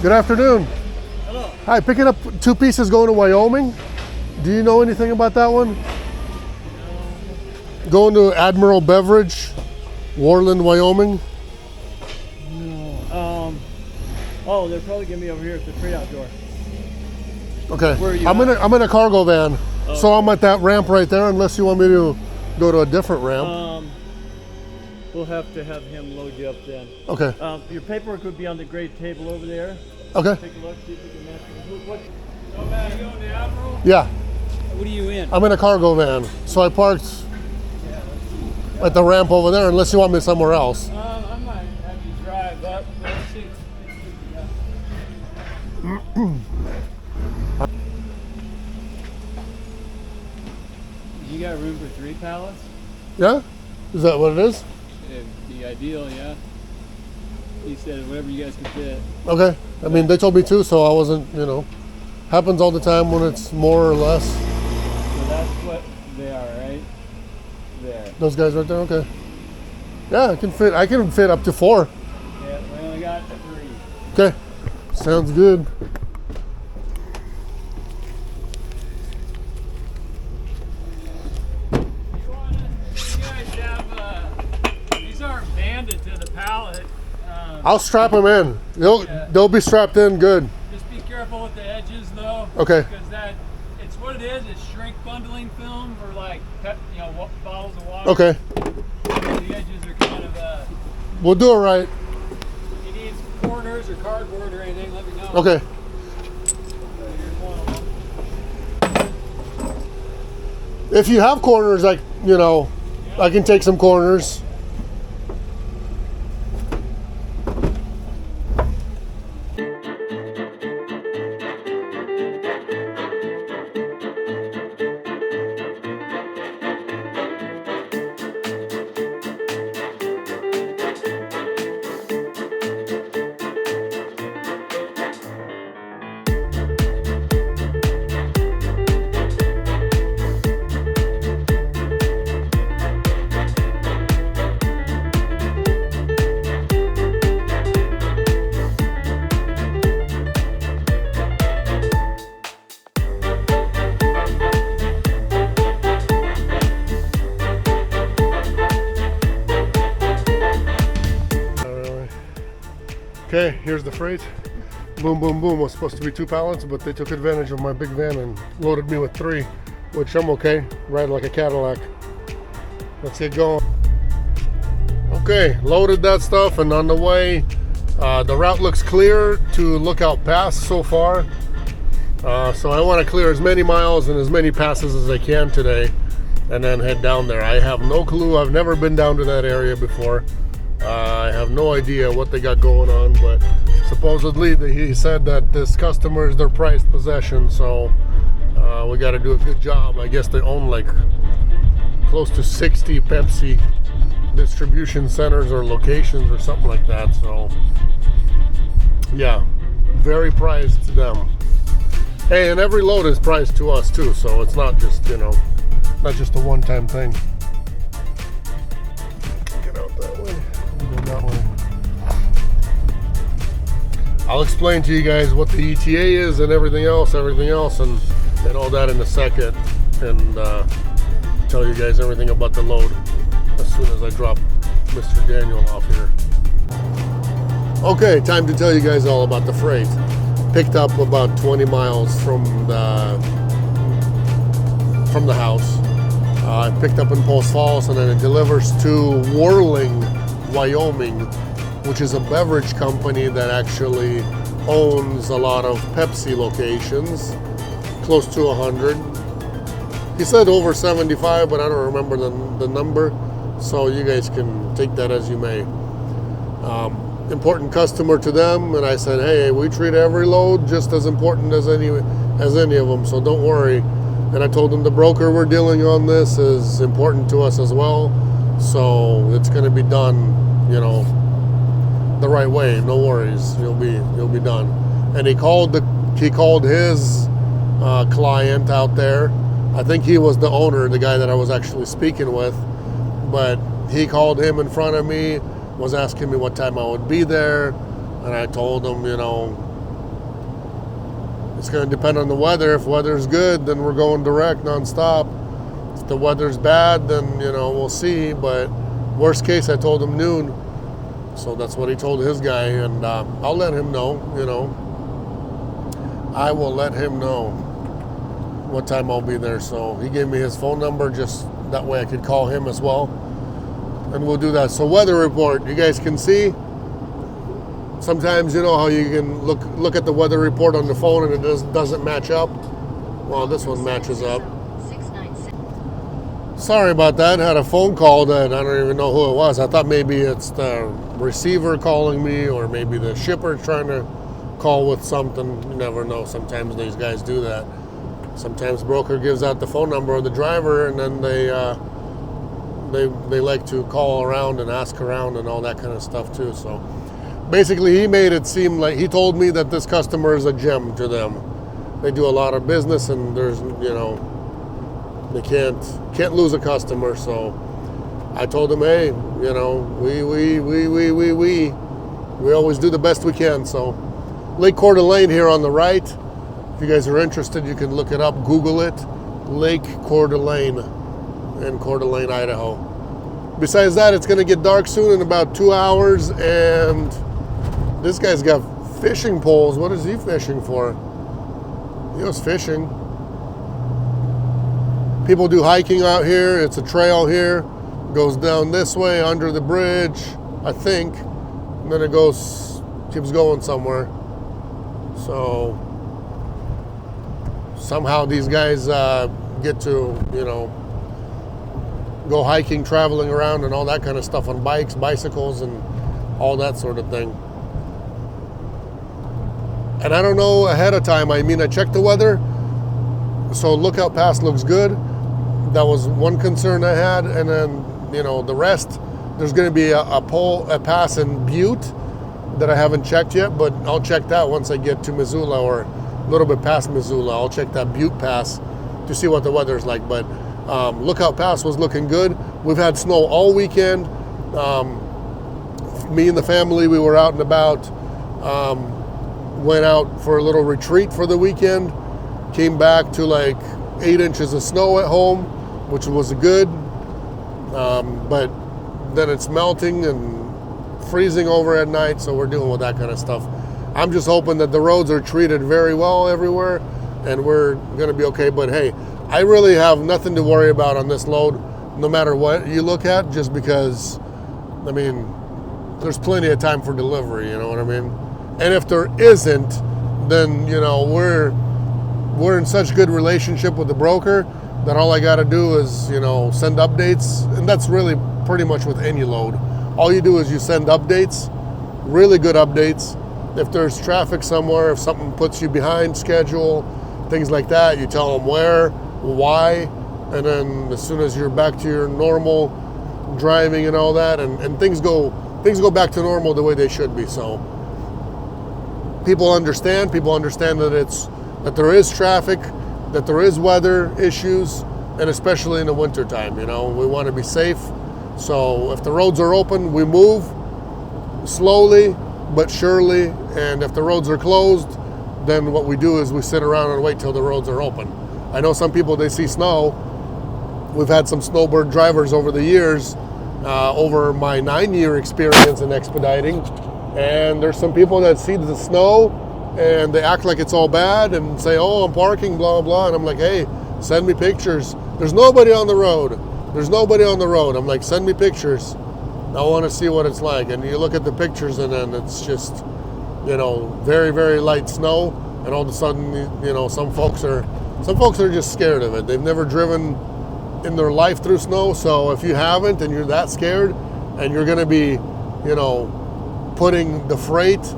Good afternoon. Hello. Hi, picking up 2 pieces going to Wyoming. Do you know anything about that one? No. Going to Admiral Beverage, Warland, Wyoming. No. Oh, they're probably gonna be over here at the freight outdoor. Okay. Where are you I'm in a cargo van, so Okay. I'm at that ramp right there. Unless you want me to go to a different ramp. We'll have to have him load you up then. Okay. Your paperwork would be on the gray table over there. Okay. Take a look, see if you can match it. What? So, Matt, you going to Admiral? Yeah, What are you in? I'm in a cargo van, so I parked at the ramp over there. Unless you want me somewhere else. I might have you drive up. Let's see. You got room for 3 pallets? Yeah. Is that what it is? It'd be ideal, yeah. He said whatever you guys can fit. Okay. I mean, they told me to, so I wasn't. Happens all the time when it's more or less. So that's what they are, right? There. Those guys right there. Okay. Yeah, I can fit up to 4. Yeah, we only got 3. Okay. Sounds good. You guys have, these aren't banded to the pallet. I'll strap them in. They'll be strapped in good. Just be careful with the edges though. Okay. Because it's what it is. It's shrink bundling film for like, bottles of water. Okay. The edges are kind of, We'll do it right. if you need corners or cardboard or anything, let me know. Okay. Here's one of them. If you have corners, I can take some corners. Okay, here's the freight. Boom, boom, boom. Was supposed to be 2 pallets, but they took advantage of my big van and loaded me with 3, which I'm okay. Ride like a Cadillac. Let's get going. Okay, loaded that stuff and on the way. The route looks clear to Lookout Pass so far. So I want to clear as many miles and as many passes as I can today and then head down there. I have no clue. I've never been down to that area before. I have no idea what they got going on, but supposedly he said that this customer is their prized possession, so we got to do a good job. I guess they own like close to 60 Pepsi distribution centers or locations or something like that, so yeah, very prized to them. Hey, and every load is prized to us too, so it's not just, not just a one-time thing. Get out that way. Go that way. I'll explain to you guys what the ETA is and everything else, and all that in a second, and tell you guys everything about the load as soon as I drop Mr. Daniel off here. Okay, time to tell you guys all about the freight. Picked up about 20 miles from the house. I picked up in Post Falls, and then it delivers to Warling, Wyoming, which is a beverage company that actually owns a lot of Pepsi locations, close to 100. He said over 75, but I don't remember the number, so you guys can take that as you may. Important customer to them, and I said, hey, we treat every load just as important as any of them, so don't worry. And I told them the broker we're dealing on this is important to us as well, so it's going to be done, the right way. No worries, you'll be done. And he called his client out there. I think he was the owner, the guy that I was actually speaking with, but he called him in front of me, was asking me what time I would be there, and I told him, It's going to depend on the weather. If weather's good, then we're going direct nonstop. If the weather's bad, then we'll see. But worst case, I told him noon, so that's what he told his guy, and I'll let him know. I will let him know what time I'll be there. So he gave me his phone number, just that way I could call him as well, and we'll do that. So weather report, you guys can see. Sometimes how you can look at the weather report on the phone and it doesn't match up. Well, this one matches up. Sorry about that. I had a phone call that I don't even know who it was. I thought maybe it's the receiver calling me, or maybe the shipper trying to call with something. You never know. Sometimes these guys do that. Sometimes broker gives out the phone number of the driver, and then they like to call around and ask around and all that kind of stuff too. So basically, he made it seem like, he told me that this customer is a gem to them. They do a lot of business, and there's they can't lose a customer. So I told him, hey, we always do the best we can. So Lake Coeur d'Alene here on the right. If you guys are interested, you can look it up, Google it. Lake Coeur d'Alene in Coeur d'Alene, Idaho. Besides that, it's going to get dark soon in about 2 hours, and this guy's got fishing poles. What is he fishing for? He was fishing. People do hiking out here. It's a trail here. Goes down this way under the bridge, I think. And then it keeps going somewhere. So somehow these guys get to, go hiking, traveling around and all that kind of stuff on bikes, bicycles, and all that sort of thing. And I don't know ahead of time. I checked the weather. So Lookout Pass looks good. That was one concern I had. And then, the rest, there's going to be a pass in Butte that I haven't checked yet, but I'll check that once I get to Missoula, or a little bit past Missoula. I'll check that Butte Pass to see what the weather's like. But Lookout Pass was looking good. We've had snow all weekend. Me and the family, we were out and about. Went out for a little retreat for the weekend. Came back to like 8 inches of snow at home, which was good. But then it's melting and freezing over at night, so we're dealing with that kind of stuff. I'm just hoping that the roads are treated very well everywhere, and we're going to be okay. But hey, I really have nothing to worry about on this load, no matter what you look at, just because, there's plenty of time for delivery, you know what I mean? And if there isn't, then, we're in such good relationship with the broker that all I got to do is, send updates. And that's really pretty much with any load. All you do is you send updates, really good updates. If there's traffic somewhere, if something puts you behind schedule, things like that, you tell them where, why, and then as soon as you're back to your normal driving and all that, and things go back to normal the way they should be. So people understand that there is traffic, that there is weather issues, and especially in the wintertime, we want to be safe. So if the roads are open, we move slowly but surely, and if the roads are closed, then what we do is we sit around and wait till the roads are open. I know some people, they see snow. We've had some snowbird drivers over the years, over my 9-year experience in expediting, and there's some people that see the snow and they act like it's all bad and say, oh, I'm parking, blah, blah. And I'm like, hey, send me pictures. There's nobody on the road. I'm like, send me pictures. I want to see what it's like. And you look at the pictures, and then it's just, very, very light snow. And all of a sudden, some folks are just scared of it. They've never driven in their life through snow. So if you haven't and you're that scared, and you're going to be, putting the freight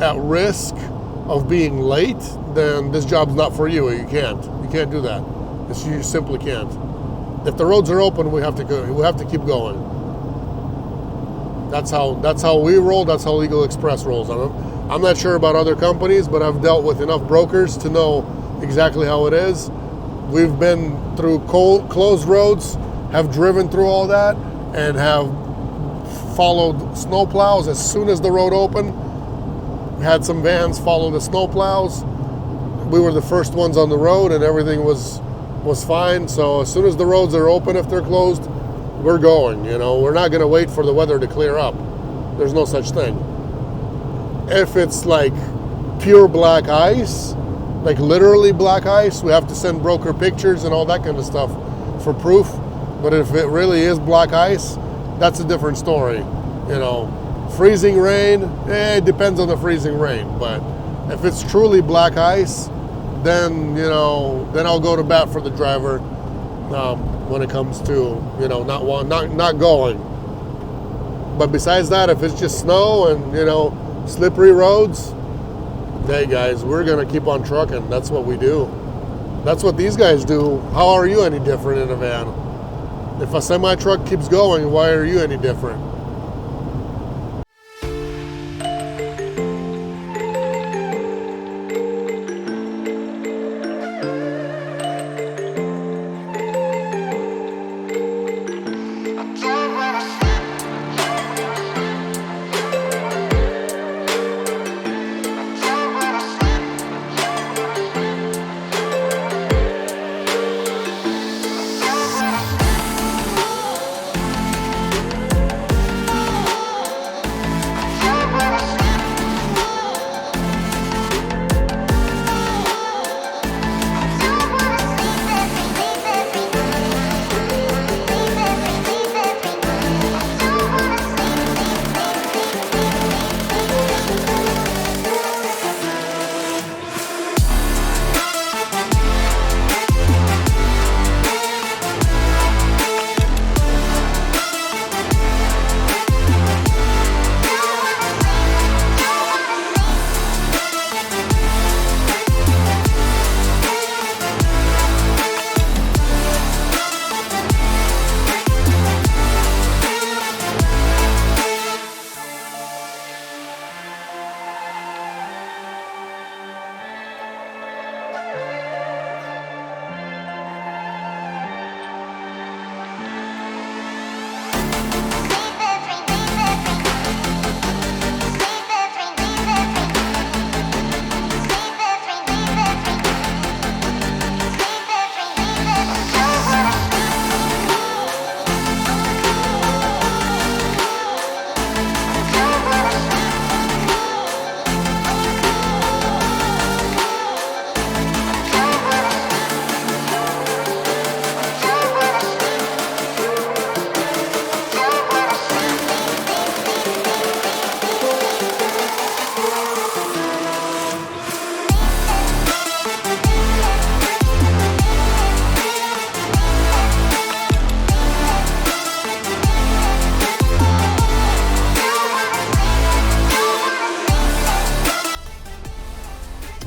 at risk of being late, then this job's not for you. You can't do that. You simply can't. If the roads are open, we have to go. We have to keep going. That's how we roll. That's how Legal Express rolls. I'm not sure about other companies, but I've dealt with enough brokers to know exactly how it is. We've been through closed roads, have driven through all that, and have followed snow plows as soon as the road opened. We had some vans follow the snow plows. we were the first ones on the road, and everything was fine. So as soon as the roads are open, if they're closed, we're going. You know, we're not going to wait for the weather to clear up. There's no such thing. If it's like pure black ice, like literally black ice, we have to send broker pictures and all that kind of stuff for proof. But if it really is black ice, that's a different story. You know, freezing rain, it depends on the freezing rain. But if it's truly black ice, then, you know, then I'll go to bat for the driver when it comes to, you know, not going. But besides that, if it's just snow and, you know, slippery roads, hey guys, we're gonna keep on trucking. That's what we do. That's what these guys do. How are you any different in a van? If a semi truck keeps going, why are you any different?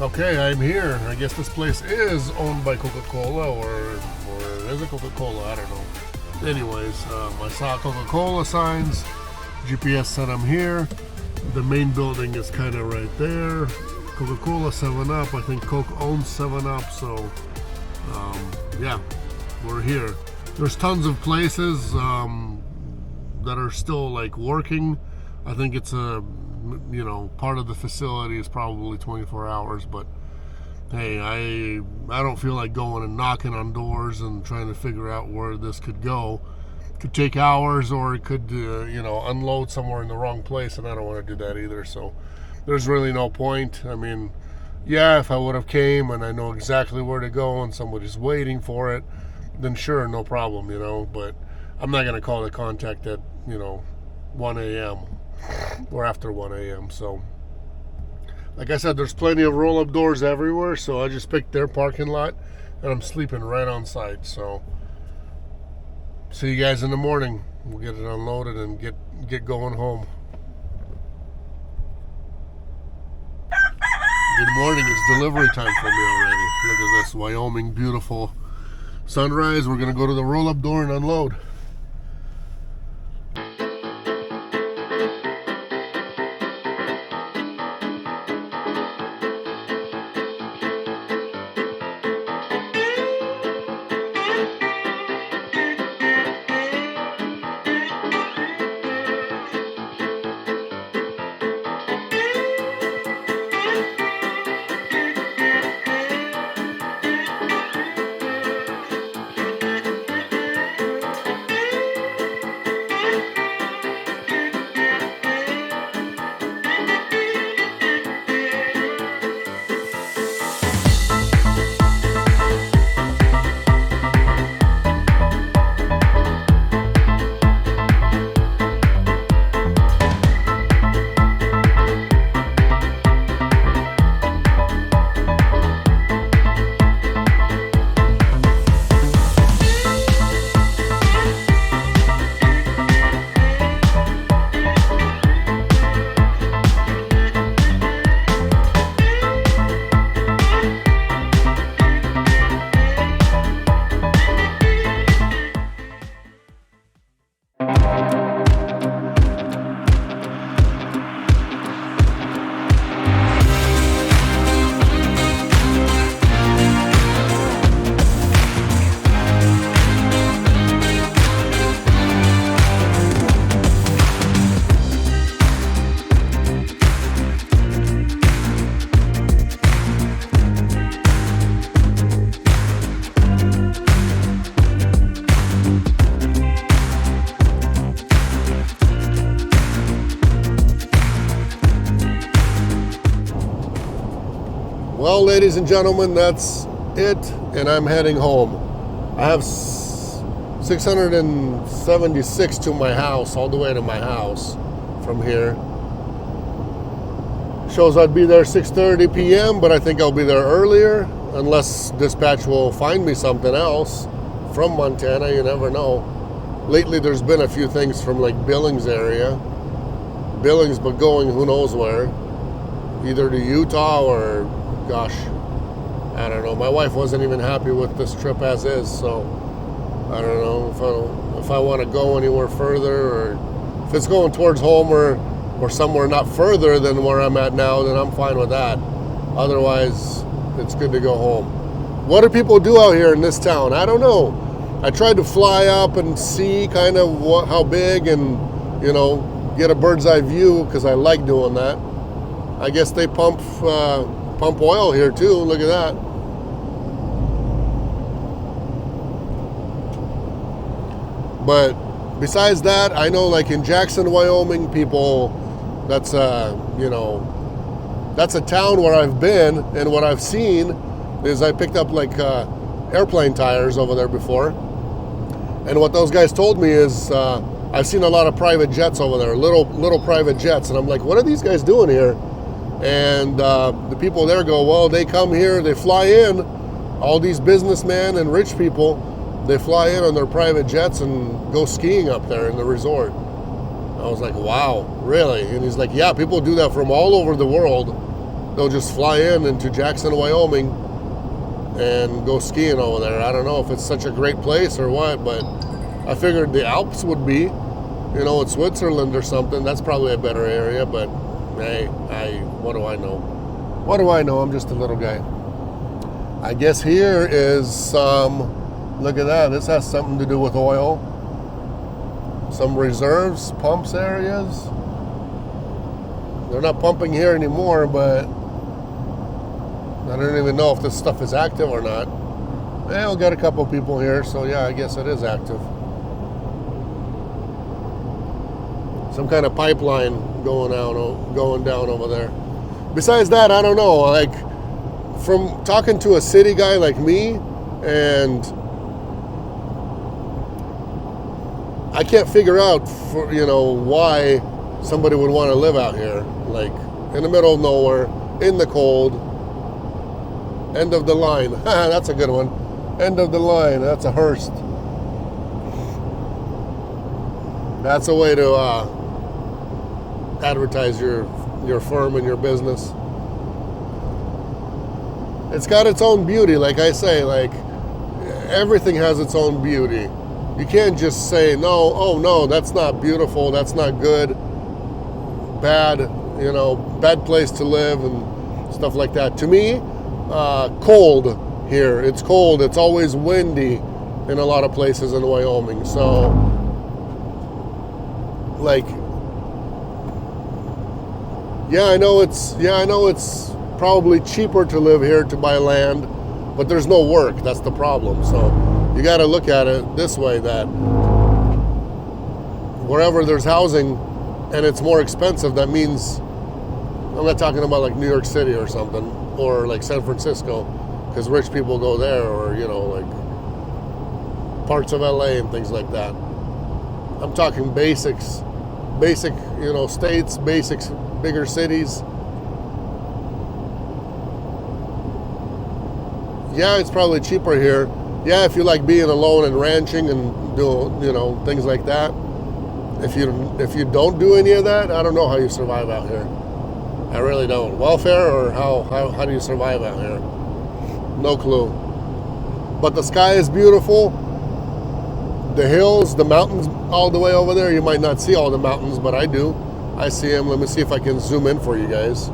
Okay, I'm here. I guess this place is owned by Coca-Cola, or is it Coca-Cola? I don't know. Anyways, I saw Coca-Cola signs. GPS said I'm here. The main building is kind of right there. Coca-Cola 7-Up. I think Coke owns 7-Up, so yeah, we're here. There's tons of places that are still like working. I think it's a, you know, part of the facility is probably 24 hours, but hey, I don't feel like going and knocking on doors and trying to figure out where this could go. It could take hours, or it could you know, unload somewhere in the wrong place, and I don't want to do that either. So there's really no point. I mean, yeah, if I would have came and I know exactly where to go and somebody's waiting for it, then sure, no problem, you know. But I'm not gonna call the contact at, you know, 1 a.m. or after 1 a.m. So like I said, there's plenty of roll-up doors everywhere, so I just picked their parking lot and I'm sleeping right on site. So see you guys in the morning. We'll get it unloaded and get going home. Good morning. It's delivery time for me already. Look at this Wyoming beautiful sunrise. We're gonna go to the roll-up door and unload. Well, ladies and gentlemen, that's it, and I'm heading home. I have 676 to my house, all the way to my house from here. Shows I'd be there 6:30 p.m., but I think I'll be there earlier, unless dispatch will find me something else from Montana. You never know. Lately, there's been a few things from like Billings area. Billings, but going who knows where. Either to Utah or, gosh, I don't know. My wife wasn't even happy with this trip as is, so I don't know if I want to go anywhere further, or if it's going towards home or somewhere not further than where I'm at now, then I'm fine with that. Otherwise, it's good to go home. What do people do out here in this town? I don't know. I tried to fly up and see kind of how big, and get a bird's eye view, because I like doing that. I guess they pump oil here too. Look at that. But besides that, I know like in Jackson, Wyoming, people, that's a town where I've been, and what I've seen is I picked up like airplane tires over there before. And what those guys told me is I've seen a lot of private jets over there, little private jets. And I'm like, what are these guys doing here? And the people there go, well, they come here, they fly in, all these businessmen and rich people, they fly in on their private jets and go skiing up there in the resort. I was like, wow, really? And he's like, yeah, people do that from all over the world. They'll just fly into Jackson, Wyoming and go skiing over there. I don't know if it's such a great place or what, but I figured the Alps would be, in Switzerland or something. That's probably a better area, but hey, what do I know? What do I know? I'm just a little guy. I guess here is some, look at that. This has something to do with oil. Some reserves, pumps areas. They're not pumping here anymore, but I don't even know if this stuff is active or not. Well, got a couple people here, so yeah, I guess it is active. Some kind of pipeline going down over there. Besides that, I don't know. Like, from talking to a city guy like me, and I can't figure out why somebody would want to live out here, like in the middle of nowhere, in the cold. End of the line. That's a good one. End of the line. That's a Hearst. That's a way to advertise your firm and your business. It's got its own beauty, like I say. Like, everything has its own beauty. You can't just say, no, oh no, that's not beautiful, that's not good, bad, bad place to live and stuff like that. To me, cold here. It's cold. It's always windy in a lot of places in Wyoming. So, like, I know it's probably cheaper to live here to buy land, but there's no work. That's the problem. So you got to look at it this way, that wherever there's housing and it's more expensive, that means, I'm not talking about like New York City or something, or like San Francisco, because rich people go there, or like parts of LA and things like that. I'm talking basic states, basics, bigger cities. Yeah, it's probably cheaper here. Yeah, if you like being alone and ranching and doing, things like that. If you don't do any of that, I don't know how you survive out here. I really don't. Welfare, or how do you survive out here? No clue. But the sky is beautiful. The hills, the mountains all the way over there. You might not see all the mountains, but I do. I see them. Let me see if I can zoom in for you guys.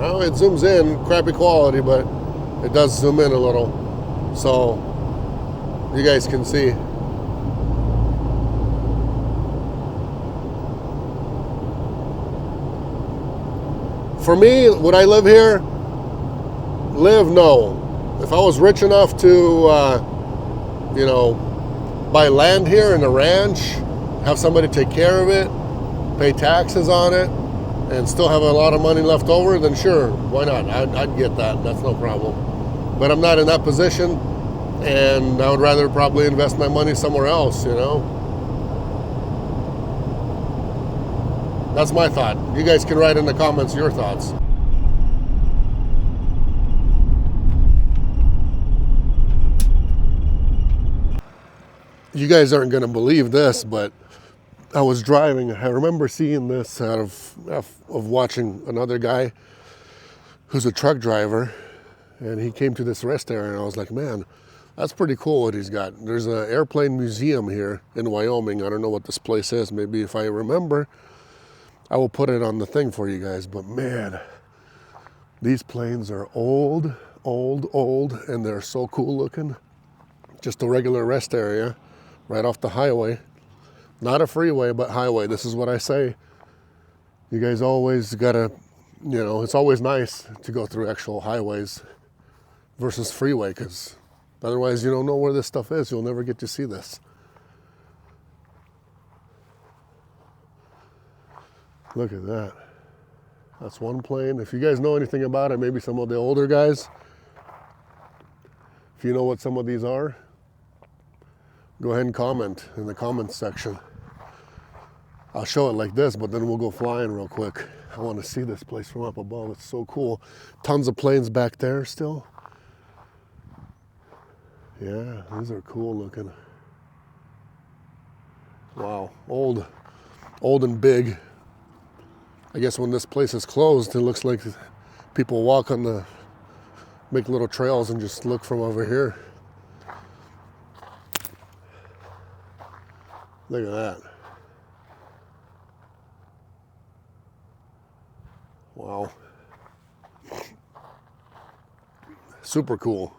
Oh, it zooms in, crappy quality, but it does zoom in a little, so you guys can see. For me, would I live here? No. If I was rich enough to, buy land here in a ranch, have somebody take care of it, pay taxes on it, and still have a lot of money left over, then sure, why not? I'd get that. That's no problem. But I'm not in that position, and I would rather probably invest my money somewhere else, you know? That's my thought. You guys can write in the comments your thoughts. You guys aren't going to believe this, but I was driving. I remember seeing this out of watching another guy who's a truck driver, and he came to this rest area, and I was like, man, that's pretty cool what he's got. There's an airplane museum here in Wyoming. I don't know what this place is. Maybe if I remember, I will put it on the thing for you guys. But man, these planes are old, and they're so cool looking. Just a regular rest area right off the highway. Not a freeway, but highway. This is what I say. You guys always gotta, you know, it's always nice to go through actual highways versus freeway, because otherwise you don't know where this stuff is. You'll never get to see this. Look at that. That's one plane. If you guys know anything about it, maybe some of the older guys, if you know what some of these are, go ahead and comment in the comments section. I'll show it like this, but then we'll go flying real quick. I want to see this place from up above. It's so cool. Tons of planes back there still. Yeah, these are cool looking. Wow, old and big. I guess when this place is closed, it looks like people walk on the, make little trails and just look from over here. Look at that. Wow. Super cool.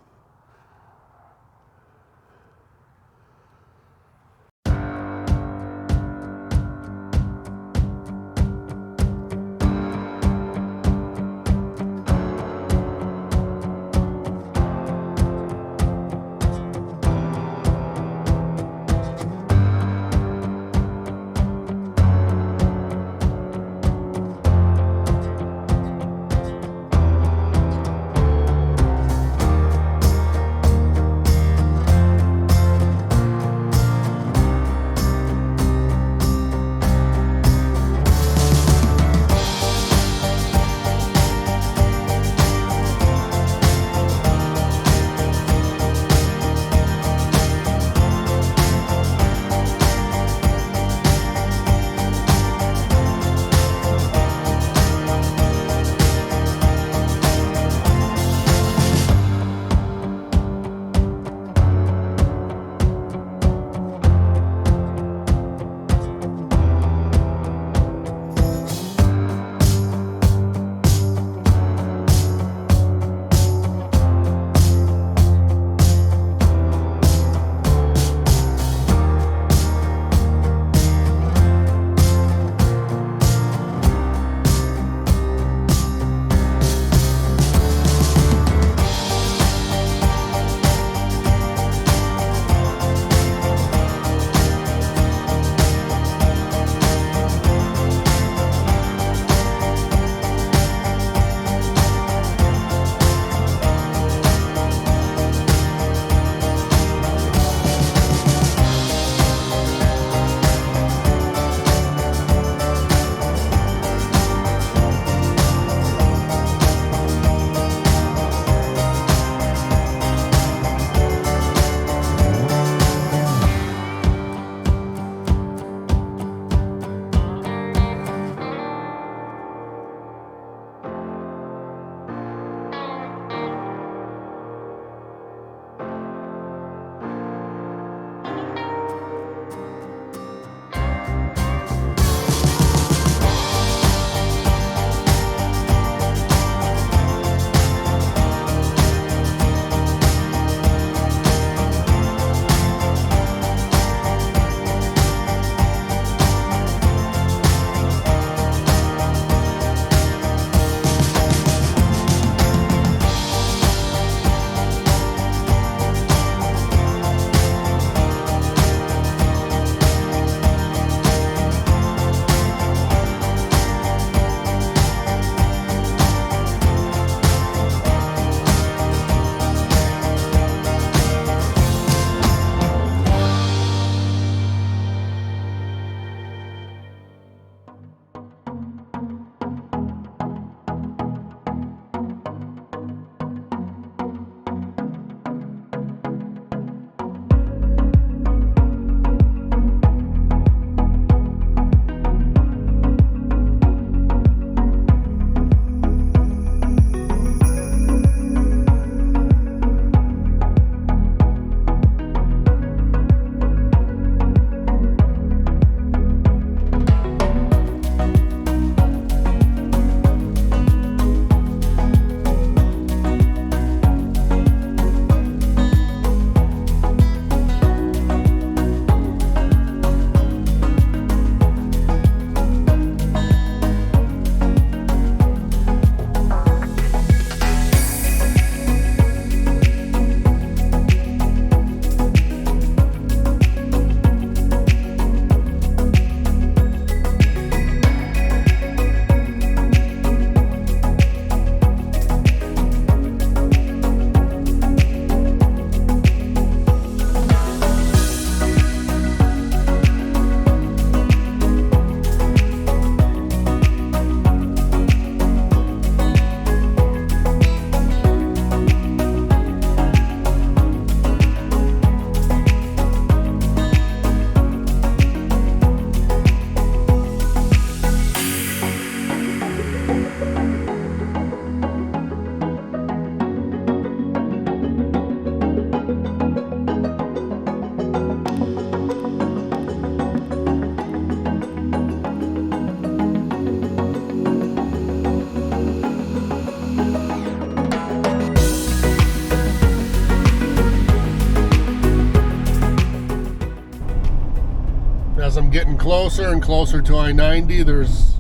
closer and closer to I-90. There's,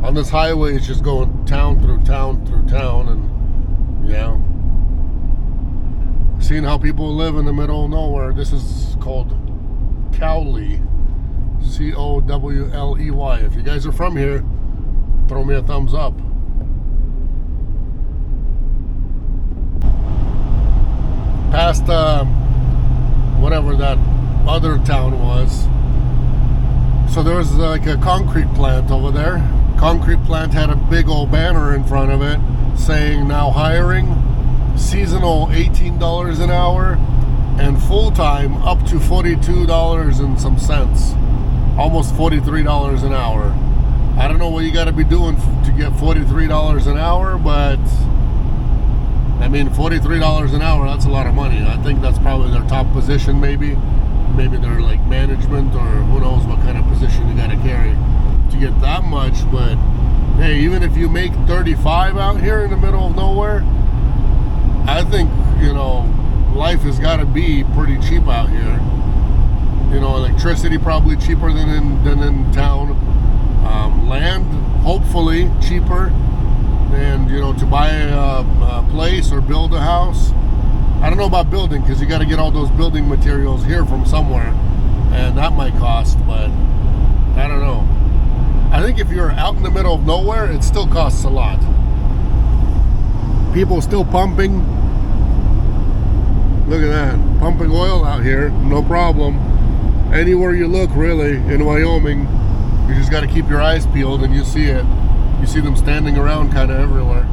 on this highway, it's just going town through town through town, and yeah. Seeing how people live in the middle of nowhere. This is called Cowley. Cowley. If you guys are from here, throw me a thumbs up. Past whatever that other town was. So there was like a concrete plant over there. Concrete plant had a big old banner in front of it saying now hiring, seasonal $18 an hour, and full-time up to $42 and some cents. Almost $43 an hour. I don't know what you got to be doing to get $43 an hour, but I mean, $43 an hour, that's a lot of money. I think that's probably their top position, maybe. Maybe they're like management, or who knows what kind of position you got to carry to get that much. But hey, even if you make 35 out here in the middle of nowhere, I think, you know, life has got to be pretty cheap out here. You know, electricity probably cheaper than in town. Land, hopefully cheaper. And, you know, to buy a place or build a house. I don't know about building, because you got to get all those building materials here from somewhere. And that might cost, but I don't know. I think if you're out in the middle of nowhere, it still costs a lot. People still pumping. Look at that. Pumping oil out here, no problem. Anywhere you look, really, in Wyoming, you just got to keep your eyes peeled and you see it. You see them standing around kind of everywhere.